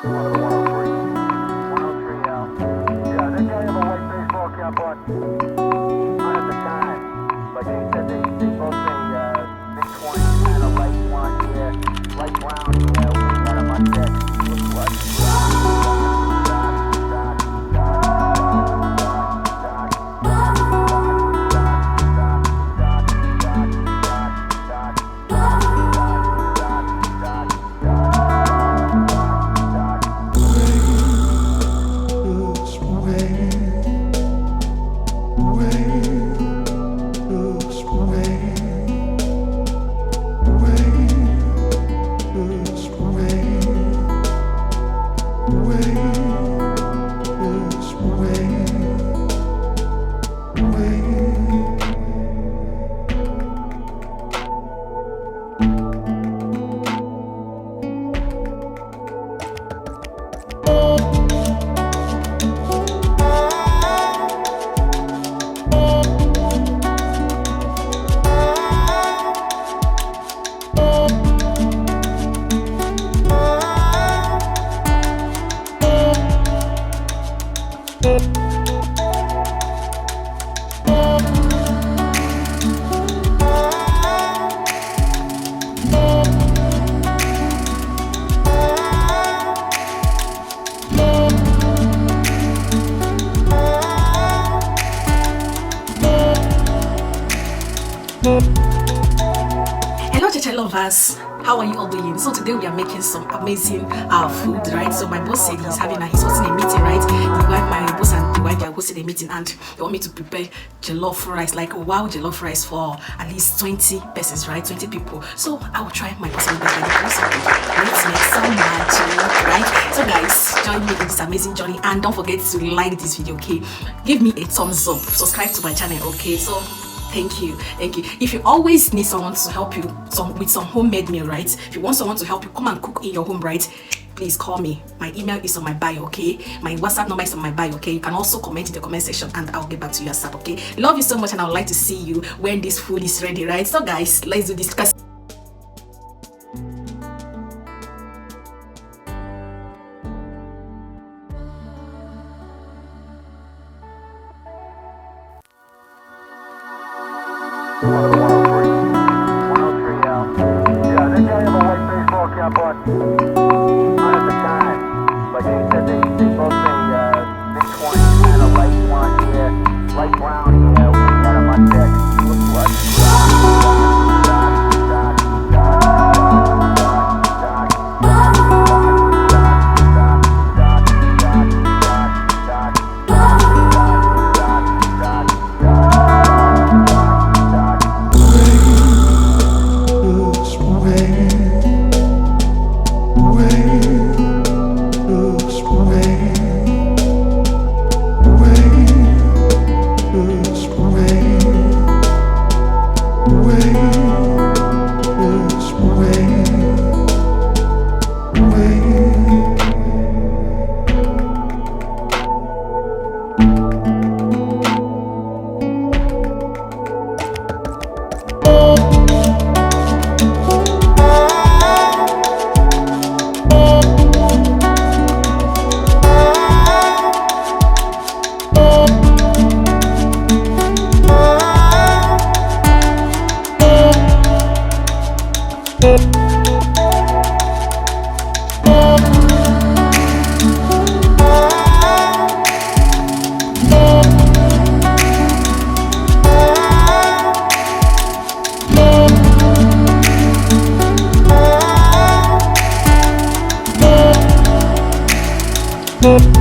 Yeah, they can't have a white baseball cap on at the time. But they said they both say mid-20s, kind of light blonde hair, light brown hair. We had them on deck. Looked like Hello Cheche lovers, how are you all doing? So today we are making some amazing food, right? So my boss said he's hosting a meeting, right? My boss and the wife, they are hosting a meeting and they want me to prepare jollof rice, like wow jollof rice for at least 20 persons, right? 20 people. So I will try my possible best. Let's make some magic, right? So guys, join me in this amazing journey and don't forget to like this video, okay? Give me a thumbs up, subscribe to my channel, okay? So thank you. If you always need someone to help you with some homemade meal, right? If you want someone to help you come and cook in your home, right? Please call me. My email is on my bio, okay? My WhatsApp number is on my bio, okay? You can also comment in the comment section and I'll get back to you ASAP, okay? Love you so much and I would like to see you when this food is ready, right? So guys, let's do this. Yeah, they can't have a white baseball cap on at the time. But they said they both say mid-20s, kind of light blonde hair, light brown hair. We had them on deck. Looked like Bye.